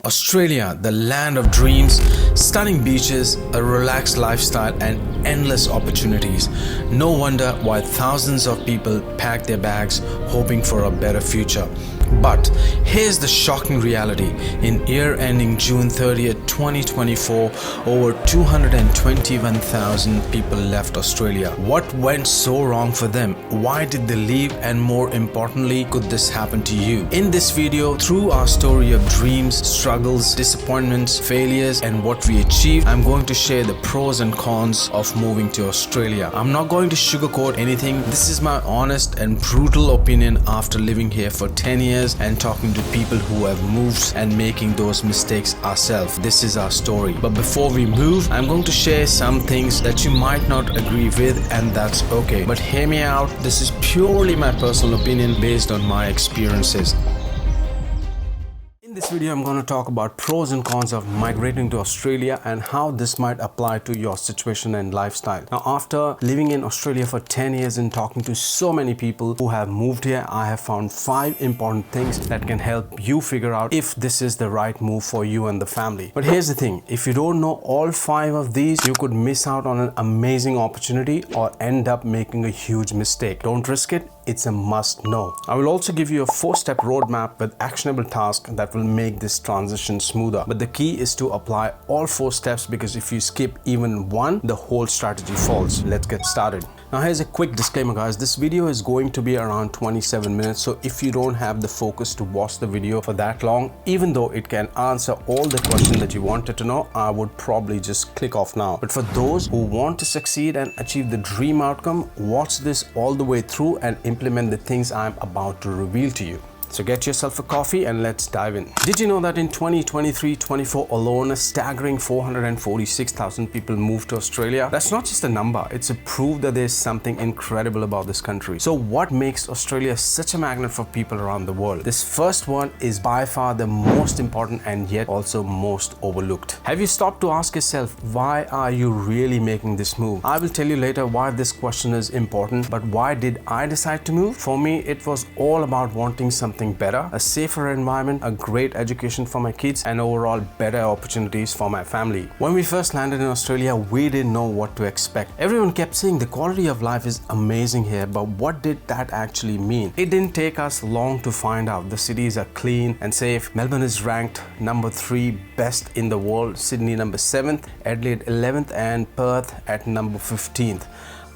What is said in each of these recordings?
Australia, the land of dreams, stunning beaches, a relaxed lifestyle and endless opportunities. No wonder why thousands of people pack their bags hoping for a better future. But here's the shocking reality. In year ending June 30th, 2024, over 221,000 people left Australia. What went so wrong for them? Why did they leave? And more importantly, could this happen to you? In this video, through our story of dreams, struggles, disappointments, failures, and what we achieved, I'm going to share the pros and cons of moving to Australia. I'm not going to sugarcoat anything. This is my honest and brutal opinion after living here for 10 years and talking to people who have moved and making those mistakes ourselves. This is our story. But before we move, I'm going to share some things that you might not agree with, and that's okay. But hear me out. This is purely my personal opinion based on my experiences. In this video, I'm going to talk about pros and cons of migrating to Australia and how this might apply to your situation and lifestyle. Now, after living in Australia for 10 years and talking to so many people who have moved here, I have found 5 important things that can help you figure out if this is the right move for you and the family. But here's the thing, if you don't know all 5 of these, you could miss out on an amazing opportunity or end up making a huge mistake. Don't risk it. It's a must know. I will also give you a 4-step roadmap with actionable tasks that will make this transition smoother. But the key is to apply all 4 steps, because if you skip even one, the whole strategy falls. Let's get started. Now here's a quick disclaimer, guys. This video is going to be around 27 minutes. So if you don't have the focus to watch the video for that long, even though it can answer all the questions that you wanted to know, I would probably just click off now. But for those who want to succeed and achieve the dream outcome, watch this all the way through and implement the things I'm about to reveal to you. So get yourself a coffee and let's dive in. Did you know that in 2023-24 alone, a staggering 446,000 people moved to Australia? That's not just a number, it's a proof that there's something incredible about this country. So what makes Australia such a magnet for people around the world? This first one is by far the most important and yet also most overlooked. Have you stopped to ask yourself, why are you really making this move? I will tell you later why this question is important, but why did I decide to move? For me, it was all about wanting something better, a safer environment, a great education for my kids, and overall better opportunities for my family. When we first landed in Australia, we didn't know what to expect. Everyone kept saying the quality of life is amazing here, but what did that actually mean? It didn't take us long to find out. The cities are clean and safe. Melbourne is ranked number 3 best in the world, Sydney number 7th, Adelaide 11th, and Perth at number 15th.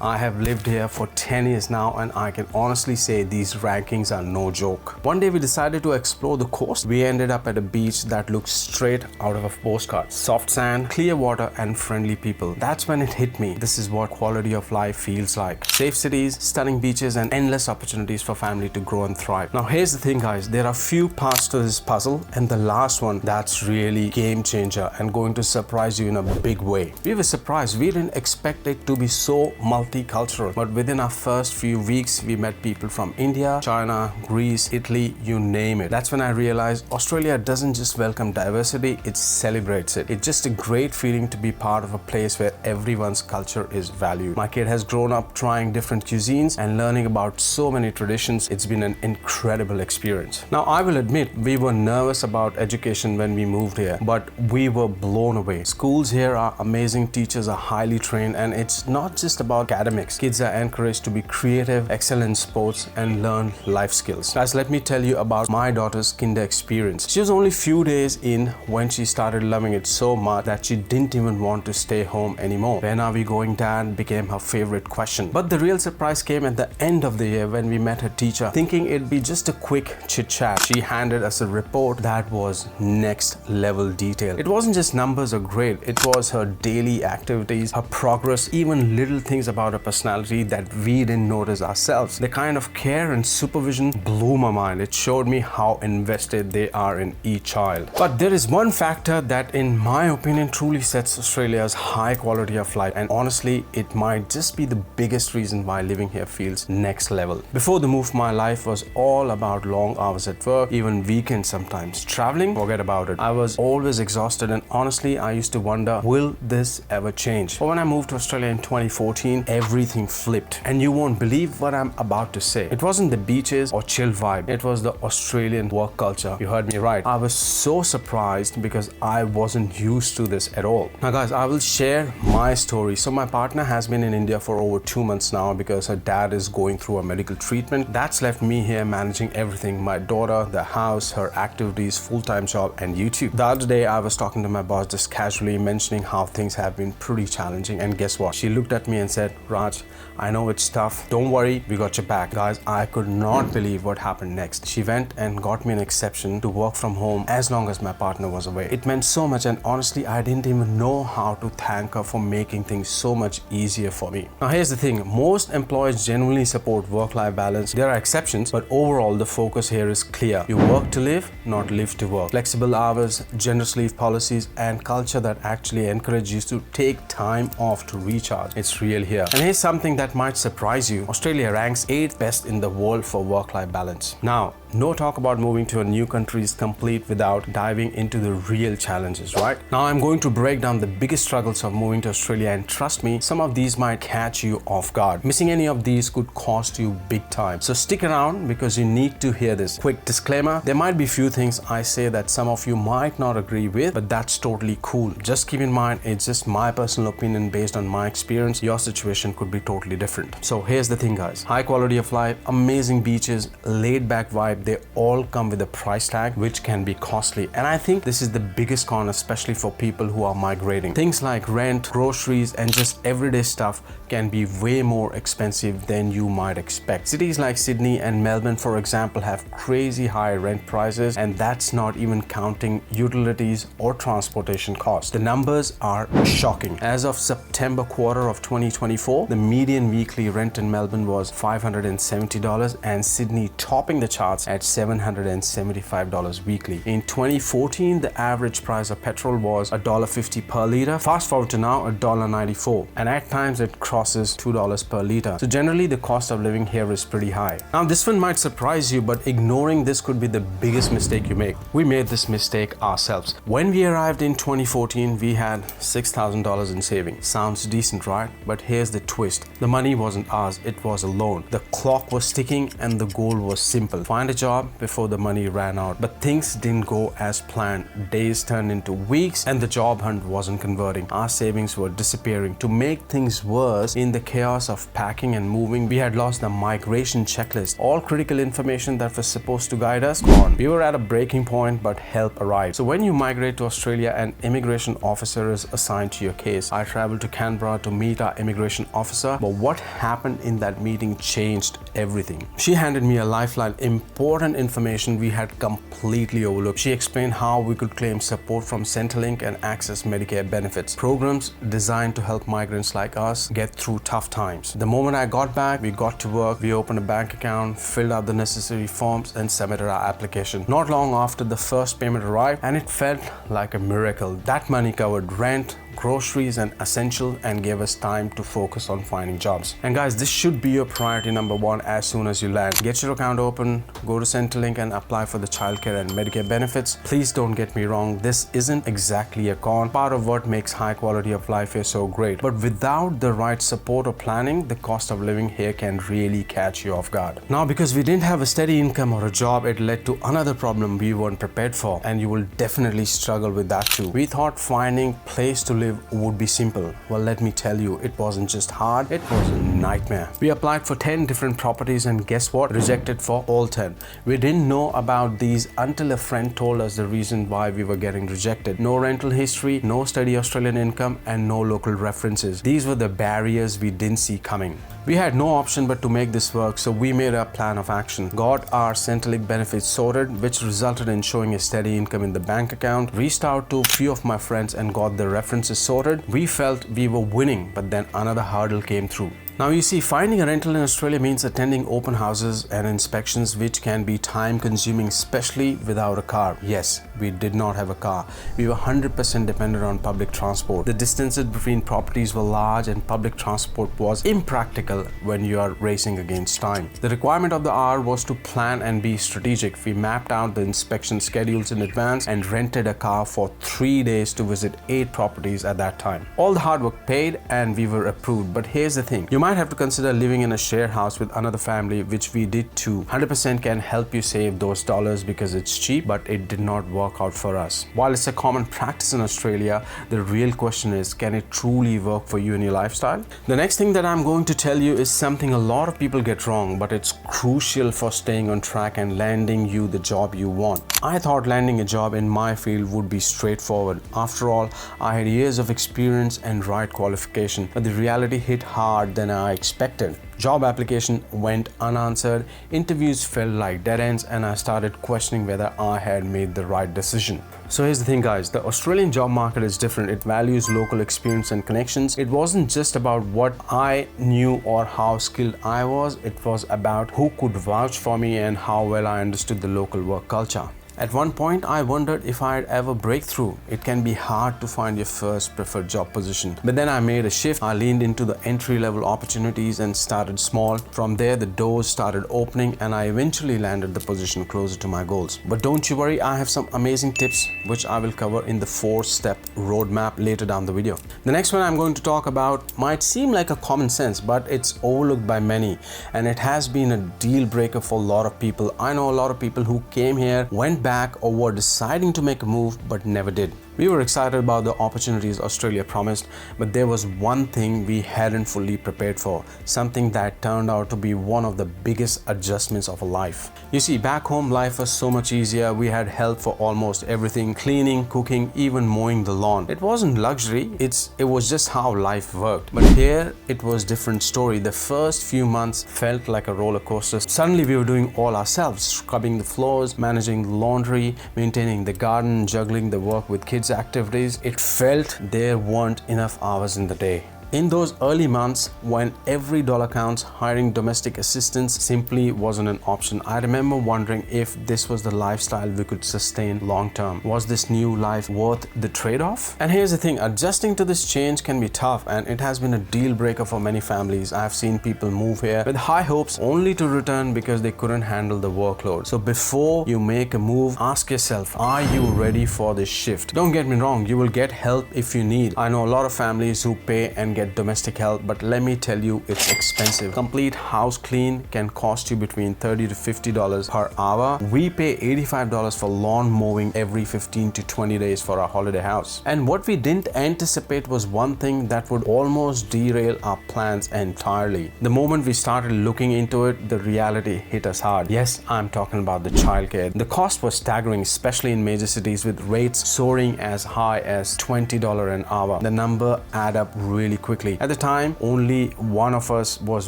I have lived here for 10 years now, and I can honestly say these rankings are no joke. One day we decided to explore the coast. We ended up at a beach that looked straight out of a postcard. Soft sand, clear water, and friendly people. That's when it hit me. This is what quality of life feels like. Safe cities, stunning beaches, and endless opportunities for family to grow and thrive. Now here's the thing, guys. There are few parts to this puzzle, and the last one that's really game changer and going to surprise you in a big way. We were surprised. We didn't expect it to be so multicultural, but within our first few weeks we met people from India, China, Greece, Italy, you name it. That's when I realized Australia doesn't just welcome diversity, it celebrates it. It's just a great feeling to be part of a place where everyone's culture is valued. My kid has grown up trying different cuisines and learning about so many traditions. It's been an incredible experience. Now I will admit we were nervous about education when we moved here, but we were blown away. Schools here are amazing, teachers are highly trained, and it's not just about academics. Kids are encouraged to be creative, excel in sports, and learn life skills. Guys, let me tell you about my daughter's kinder experience. She was only few days in when she started loving it so much that she didn't even want to stay home anymore. When are we going, Dad? Became her favorite question. But the real surprise came at the end of the year when we met her teacher, thinking it'd be just a quick chit chat. She handed us a report that was next level detail. It wasn't just numbers or grade, it was her daily activities, her progress, even little things about her personality that we didn't notice ourselves. The kind of care and supervision blew my mind. It showed me how invested they are in each child. But there is one factor that, in my opinion, truly sets Australia's high quality of life, and honestly, it might just be the biggest reason why living here feels next level. Before the move, my life was all about long hours at work, even weekends sometimes. Traveling, forget about it. I was always exhausted, and honestly, I used to wonder, will this ever change? But when I moved to Australia in 2014, everything flipped. And you won't believe what I'm about to say. It wasn't the beaches or chill vibe. It was the Australian work culture. You heard me right. I was so surprised because I wasn't used to this at all. Now guys, I will share my story. So my partner has been in India for over 2 months now because her dad is going through a medical treatment. That's left me here managing everything. My daughter, the house, her activities, full-time job, and YouTube. The other day I was talking to my boss just casually mentioning how things have been pretty challenging, and guess what? She looked at me and said, Raj, I know it's tough. Don't worry, we got your back. Guys, I could not believe what happened next. She went and got me an exception to work from home as long as my partner was away. It meant so much, and honestly, I didn't even know how to thank her for making things so much easier for me. Now here's the thing, most employers genuinely support work-life balance. There are exceptions, but overall the focus here is clear. You work to live, not live to work. Flexible hours, generous leave policies, and culture that actually encourages you to take time off to recharge. It's real here. And here's something that might surprise you. Australia ranks 8th best in the world for work-life balance. Now, no talk about moving to a new country is complete without diving into the real challenges, right? Now I'm going to break down the biggest struggles of moving to Australia, and trust me, some of these might catch you off guard. Missing any of these could cost you big time. So stick around because you need to hear this. Quick disclaimer, there might be few things I say that some of you might not agree with, but that's totally cool. Just keep in mind, it's just my personal opinion based on my experience. Your situation could be totally different. So here's the thing guys, high quality of life, amazing beaches, laid back vibe, they all come with a price tag which can be costly, and I think this is the biggest con, especially for people who are migrating. Things like rent, groceries, and just everyday stuff can be way more expensive than you might expect. Cities like Sydney and Melbourne, for example, have crazy high rent prices, and that's not even counting utilities or transportation costs. The numbers are shocking. As of September quarter of 2024, the median weekly rent in Melbourne was $570 and Sydney topping the charts at $775 weekly. In 2014, the average price of petrol was $1.50 per litre. Fast forward to now, $1.94, and at times it crosses $2 per litre. So generally, the cost of living here is pretty high. Now, this one might surprise you, but ignoring this could be the biggest mistake you make. We made this mistake ourselves. When we arrived in 2014, we had $6,000 in savings. Sounds decent, right? But here's the twist. The money wasn't ours, it was a loan. The clock was ticking and the goal was simple. Find a job before the money ran out. But things didn't go as planned. Days turned into weeks and the job hunt wasn't converting. Our savings were disappearing. To make things worse, in the chaos of packing and moving, we had lost the migration checklist. All critical information that was supposed to guide us, gone. We were at a breaking point, but help arrived. So when you migrate to Australia, an immigration officer is assigned to your case. I traveled to Canberra to meet our immigration officer, but what happened in that meeting changed everything. She handed me a lifeline, important information we had completely overlooked. She explained how we could claim support from Centrelink and access Medicare benefits, programs designed to help migrants like us get through tough times. The moment I got back, we got to work. We opened a bank account, filled out the necessary forms, and submitted our application. Not long after, the first payment arrived, and it felt like a miracle. That money covered rent, groceries, and essential, and gave us time to focus on finding jobs. And guys, this should be your priority number one as soon as you land. Get your account open, go to Centrelink and apply for the childcare and Medicare benefits. Please don't get me wrong, this isn't exactly a con. Part of what makes high quality of life here so great. But without the right support or planning, the cost of living here can really catch you off guard. Now, because we didn't have a steady income or a job, it led to another problem we weren't prepared for, and you will definitely struggle with that too. We thought finding place to live would be simple. Well, let me tell you, it wasn't just hard, it was a nightmare. We applied for 10 different properties, and guess what? Rejected for all 10. We didn't know about these until a friend told us the reason why we were getting rejected. No rental history, no steady Australian income, and no local references. These were the barriers we didn't see coming. We had no option but to make this work, so we made a plan of action. Got our Centrelink benefits sorted, which resulted in showing a steady income in the bank account. Reached out to a few of my friends and got the references sorted. We felt we were winning, but then another hurdle came through. Now you see, finding a rental in Australia means attending open houses and inspections, which can be time consuming, especially without a car. Yes, we did not have a car. We were 100% dependent on public transport. The distances between properties were large and public transport was impractical when you are racing against time. The requirement of the hour was to plan and be strategic. We mapped out the inspection schedules in advance and rented a car for 3 days to visit 8 properties at that time. All the hard work paid and we were approved. But here's the thing. You might might have to consider living in a shared house with another family, which we did too. 100% can help you save those dollars because it's cheap, but it did not work out for us. While it's a common practice in Australia, the real question is, can it truly work for you and your lifestyle? The next thing that I'm going to tell you is something a lot of people get wrong, but it's crucial for staying on track and landing you the job you want. I thought landing a job in my field would be straightforward. After all, I had years of experience and right qualification, but the reality hit hard than I expected. Job application went unanswered, interviews felt like dead ends, and I started questioning whether I had made the right decision. So here's the thing, guys, the Australian job market is different. It values local experience and connections. It wasn't just about what I knew or how skilled I was, it was about who could vouch for me and how well I understood the local work culture. At one point, I wondered if I'd ever break through. It can be hard to find your first preferred job position. But then I made a shift. I leaned into the entry-level opportunities and started small. From there, the doors started opening and I eventually landed the position closer to my goals. But don't you worry, I have some amazing tips which I will cover in the 4-step roadmap later down the video. The next one I'm going to talk about might seem like a common sense, but it's overlooked by many, and it has been a deal breaker for a lot of people. I know a lot of people who came here, went back, or were deciding to make a move but never did. We were excited about the opportunities Australia promised, but there was one thing we hadn't fully prepared for, something that turned out to be one of the biggest adjustments of a life. You see, back home life was so much easier. We had help for almost everything: cleaning, cooking, even mowing the lawn. It wasn't luxury, it was just how life worked. But here it was a different story. The first few months felt like a roller coaster. Suddenly we were doing all ourselves, scrubbing the floors, managing the laundry, maintaining the garden, juggling the work with kids activities. It felt there weren't enough hours in the day. In those early months, when every dollar counts, hiring domestic assistants simply wasn't an option. I remember wondering if this was the lifestyle we could sustain long term. Was this new life worth the trade-off? And here's the thing, adjusting to this change can be tough, and it has been a deal breaker for many families. I have seen people move here with high hopes only to return because they couldn't handle the workload. So before you make a move, ask yourself, are you ready for this shift? Don't get me wrong, you will get help if you need. I know a lot of families who pay and get domestic help, but let me tell you, it's expensive. Complete house clean can cost you between $30 to $50 per hour. We pay $85 for lawn mowing every 15 to 20 days for our holiday house. And what we didn't anticipate was one thing that would almost derail our plans entirely. The moment we started looking into it, the reality hit us hard. Yes, I'm talking about the childcare. The cost was staggering, especially in major cities with rates soaring as high as $20 an hour. The number add up really quickly. At the time, only one of us was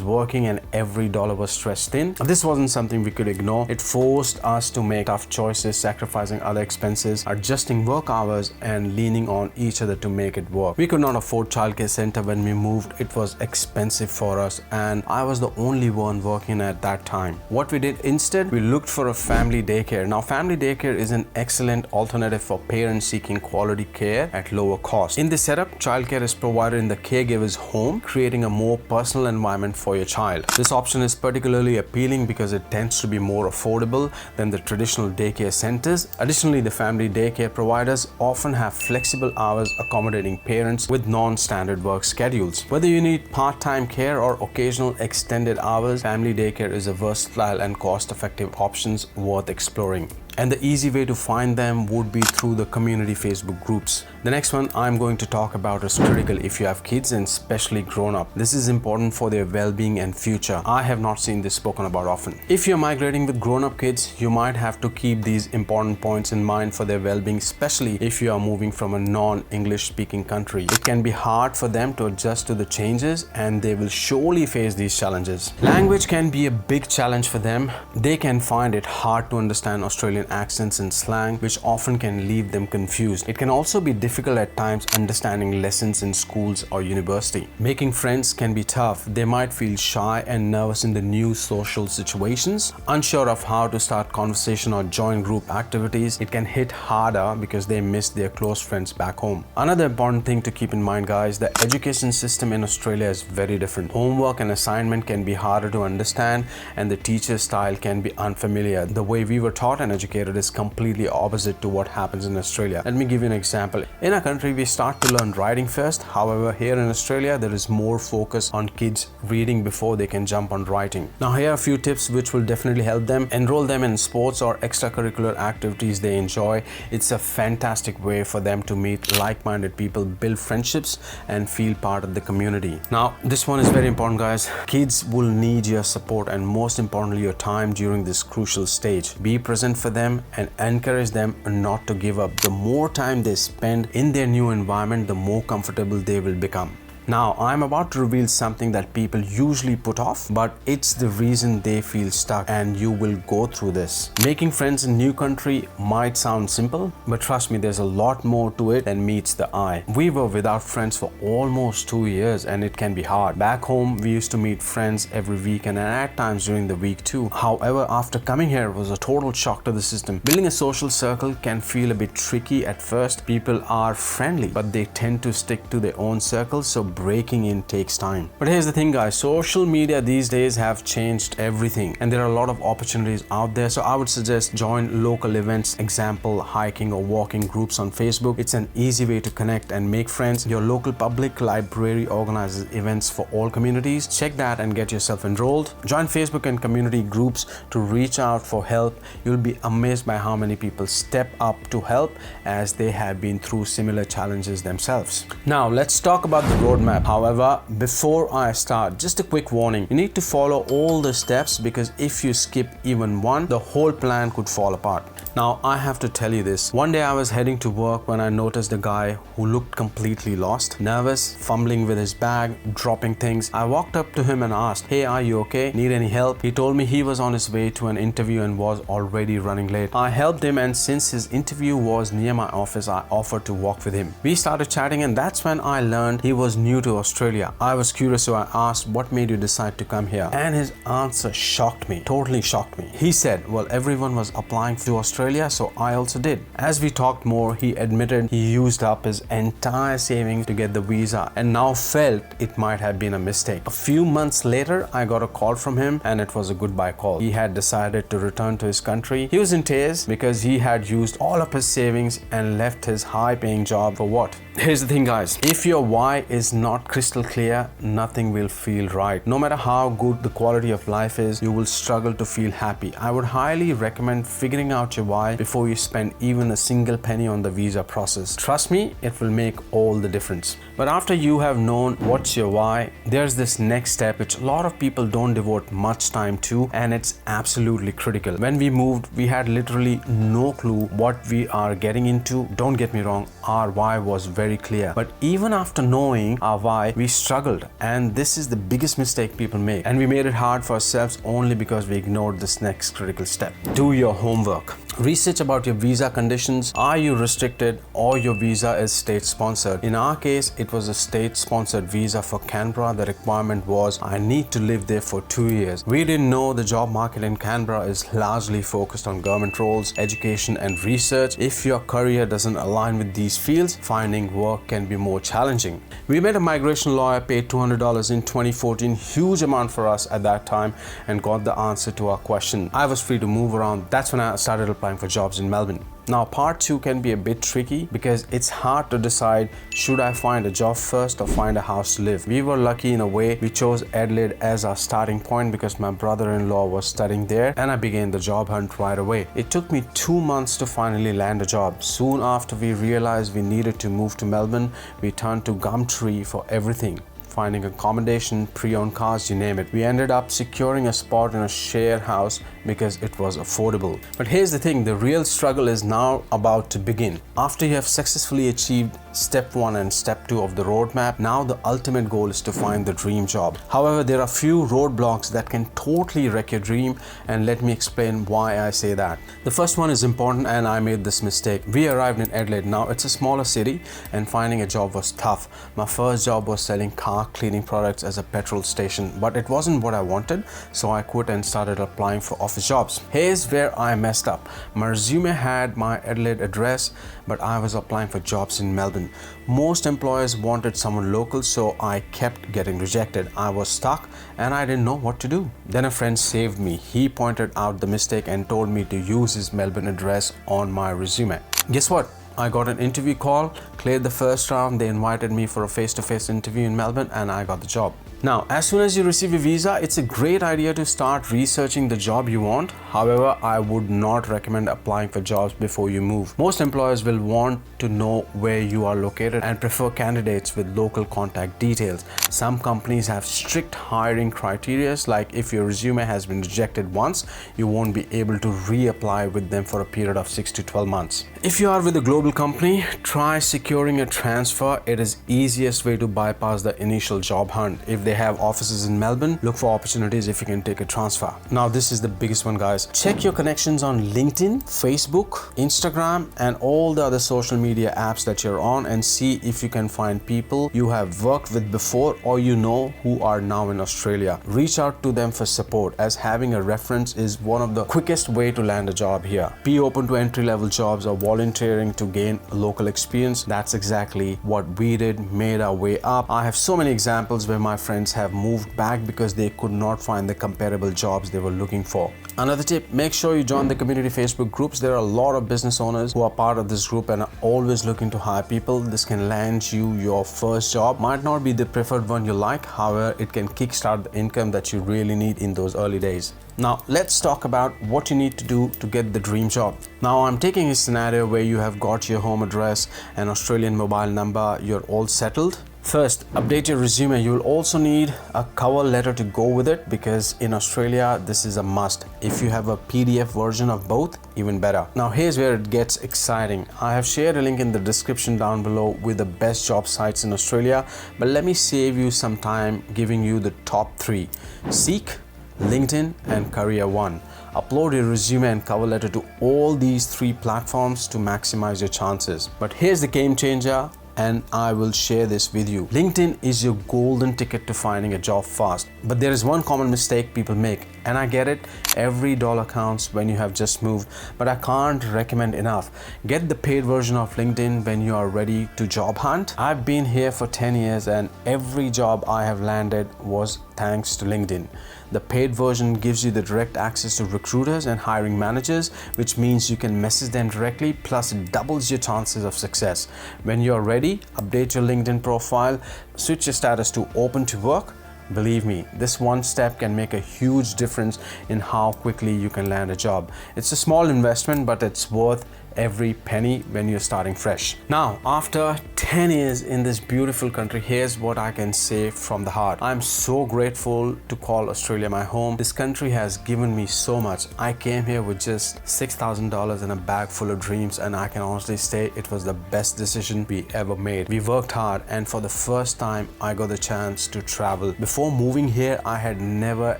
working and every dollar was stretched thin. This wasn't something we could ignore. It forced us to make tough choices, sacrificing other expenses, adjusting work hours, and leaning on each other to make it work. We could not afford childcare center when we moved. It was expensive for us, and I was the only one working at that time. What we did instead, we looked for a family daycare. Now, family daycare is an excellent alternative for parents seeking quality care at lower cost. In this setup, childcare is provided in the caregiver's home, creating a more personal environment for your child. This option is particularly appealing because it tends to be more affordable than the traditional daycare centers. Additionally, the family daycare providers often have flexible hours accommodating parents with non-standard work schedules. Whether you need part-time care or occasional extended hours, family daycare is a versatile and cost-effective options worth exploring. And the easy way to find them would be through the community Facebook groups. The next one I'm going to talk about is critical if you have kids, and especially grown up. This is important for their well-being and future. I have not seen this spoken about often. If you're migrating with grown-up kids, you might have to keep these important points in mind for their well-being, especially if you are moving from a non-English speaking country. It can be hard for them to adjust to the changes, and they will surely face these challenges. Language can be a big challenge for them. They can find it hard to understand Australian accents and slang, which often can leave them confused. It can also be difficult at times understanding lessons in schools or university. Making friends can be tough. They might feel shy and nervous in the new social situations, unsure of how to start conversation or join group activities. It can hit harder because they miss their close friends back home. Another important thing to keep in mind, guys, the education system in Australia is very different. Homework and assignment can be harder to understand, and the teacher style can be unfamiliar. The way we were taught in education educated is completely opposite to what happens in Australia. Let me give you an example. In our country, we start to learn writing first. However, here in Australia, there is more focus on kids reading before they can jump on writing. Now, here are a few tips which will definitely help them. Enroll them in sports or extracurricular activities they enjoy. It's a fantastic way for them to meet like-minded people, build friendships, and feel part of the community. Now, this one is very important, guys. Kids will need your support and most importantly, your time during this crucial stage. Be present for them and encourage them not to give up. The more time they spend in their new environment, the more comfortable they will become. Now, I'm about to reveal something that people usually put off, but it's the reason they feel stuck, and you will go through this. Making friends in a new country might sound simple, but trust me, there's a lot more to it than meets the eye. We were without friends for almost 2 years, and it can be hard. Back home, we used to meet friends every week and at times during the week too. However, after coming here, it was a total shock to the system. Building a social circle can feel a bit tricky at first. People are friendly, but they tend to stick to their own circles, so breaking in takes time. But here's the thing, guys, social media these days have changed everything, and there are a lot of opportunities out there. So I would suggest join local events, example hiking or walking groups on Facebook. It's an easy way to connect and make friends. Your local public library organizes events for all communities. Check that and get yourself enrolled. Join Facebook and community groups to reach out for help. You'll be amazed by how many people step up to help as they have been through similar challenges themselves. Now let's talk about the roadmap. However, before I start, just a quick warning. You need to follow all the steps because if you skip even one, the whole plan could fall apart. Now, I have to tell you this. One day I was heading to work when I noticed a guy who looked completely lost, nervous, fumbling with his bag, dropping things. I walked up to him and asked, "Hey, are you okay? Need any help?" He told me he was on his way to an interview and was already running late. I helped him, and since his interview was near my office, I offered to walk with him. We started chatting, and that's when I learned he was new to Australia. I was curious, so I asked, "What made you decide to come here?" And his answer shocked me, totally shocked me. He said, "Well, everyone was applying to Australia, so I also did." As we talked more, he admitted he used up his entire savings to get the visa and now felt it might have been a mistake. A few months later, I got a call from him, and it was a goodbye call. He had decided to return to his country. He was in tears because he had used all of his savings and left his high-paying job for what? Here's the thing, guys. If your why is not crystal clear, nothing will feel right. No matter how good the quality of life is, you will struggle to feel happy. I would highly recommend figuring out your why before you spend even a single penny on the visa process. Trust me, it will make all the difference. But after you have known what's your why, there's this next step which a lot of people don't devote much time to, and it's absolutely critical. When we moved, we had literally no clue what we are getting into. Don't get me wrong, our why was very clear. But even after knowing our why, we struggled, and this is the biggest mistake people make. And we made it hard for ourselves only because we ignored this next critical step. Do your homework. Research about your visa conditions. Are you restricted or your visa is state sponsored? In our case, it was a state sponsored visa for Canberra. The requirement was I need to live there for 2 years. We didn't know the job market in Canberra is largely focused on government roles, education and research. If your career doesn't align with these fields, finding work can be more challenging. We met a migration lawyer, paid $200 in 2014, huge amount for us at that time, and got the answer to our question. I was free to move around. That's when I started applying for jobs in Melbourne. Now, part 2 can be a bit tricky because it's hard to decide, should I find a job first or find a house to live? We were lucky in a way. We chose Adelaide as our starting point because my brother-in-law was studying there, and I began the job hunt right away. It took me 2 months to finally land a job. Soon after we realized we needed to move to Melbourne, we turned to Gumtree for everything. Finding accommodation, pre-owned cars, you name it. We ended up securing a spot in a share house because it was affordable. But here's the thing, the real struggle is now about to begin. After you have successfully achieved step 1 and step 2 of the roadmap, now the ultimate goal is to find the dream job. However, there are few roadblocks that can totally wreck your dream, and let me explain why I say that. The first one is important, and I made this mistake. We arrived in Adelaide. Now it's a smaller city, and finding a job was tough. My first job was selling car cleaning products as a petrol station, but it wasn't what I wanted, so I quit and started applying for office jobs. Here's where I messed up. My resume had my Adelaide address, but I was applying for jobs in Melbourne. Most employers wanted someone local, so I kept getting rejected. I was stuck and I didn't know what to do. Then a friend saved me. He pointed out the mistake and told me to use his Melbourne address on my resume. Guess what? I got an interview call, cleared the first round. They invited me for a face-to-face interview in Melbourne and I got the job. Now, as soon as you receive a visa, it's a great idea to start researching the job you want. However, I would not recommend applying for jobs before you move. Most employers will want to know where you are located and prefer candidates with local contact details. Some companies have strict hiring criteria, like if your resume has been rejected once, you won't be able to reapply with them for a period of 6 to 12 months. If you are with a global company, try securing a transfer. It is easiest way to bypass the initial job hunt. If they have offices in Melbourne, look for opportunities if you can take a transfer. Now, this is the biggest one, guys. Check your connections on LinkedIn, Facebook, Instagram, and all the other social media apps that you're on and see if you can find people you have worked with before or you know who are now in Australia. Reach out to them for support, as having a reference is one of the quickest way to land a job here. Be open to entry-level jobs or volunteering to gain local experience. That's exactly what we did, made our way up. I have so many examples where my friends have moved back because they could not find the comparable jobs they were looking for. Another tip, make sure you join the community Facebook groups. There are a lot of business owners who are part of this group and are always looking to hire people. This can land you your first job. Might not be the preferred one you like, however, it can kickstart the income that you really need in those early days. Now, let's talk about what you need to do to get the dream job. Now, I'm taking a scenario where you have got your home address and Australian mobile number, you're all settled. First, update your resume. You will also need a cover letter to go with it because in Australia, this is a must. If you have a PDF version of both, even better. Now, here's where it gets exciting. I have shared a link in the description down below with the best job sites in Australia, but let me save you some time giving you the top 3. Seek, LinkedIn, and Career One. Upload your resume and cover letter to all these 3 platforms to maximize your chances. But here's the game changer, and I will share this with you. LinkedIn is your golden ticket to finding a job fast. But there is one common mistake people make, and I get it, every dollar counts when you have just moved, but I can't recommend enough. Get the paid version of LinkedIn when you are ready to job hunt. I've been here for 10 years and every job I have landed was thanks to LinkedIn. The paid version gives you the direct access to recruiters and hiring managers, which means you can message them directly, plus it doubles your chances of success. When you're ready, update your LinkedIn profile, switch your status to open to work. Believe me, this one step can make a huge difference in how quickly you can land a job. It's a small investment, but it's worth every penny when you're starting fresh. Now, after 10 years in this beautiful country, here's what I can say from the heart. I'm so grateful to call Australia my home. This country has given me so much. I came here with just $6,000 and a bag full of dreams, and I can honestly say it was the best decision we ever made. We worked hard, and for the first time, I got the chance to travel. Before moving here, I had never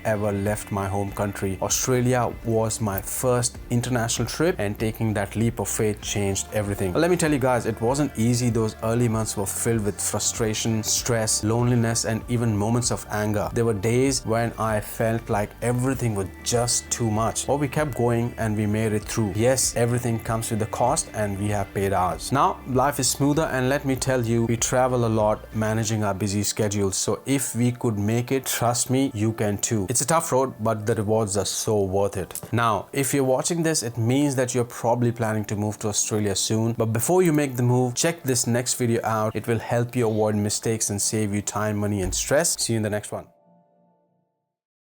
ever left my home country. Australia was my first international trip, and taking that leap of faith changed everything. But let me tell you guys, it wasn't easy. Those early months were filled with frustration, stress, loneliness, and even moments of anger. There were days when I felt like everything was just too much. But we kept going and we made it through. Yes, everything comes with a cost and we have paid ours. Now, life is smoother, and let me tell you, we travel a lot managing our busy schedules. So if we could make it, trust me, you can too. It's a tough road, but the rewards are so worth it. Now, if you're watching this, it means that you're probably planning to move to Australia soon. But before you make the move, check this next video out. It will help you avoid mistakes and save you time, money, and stress. See you in the next one.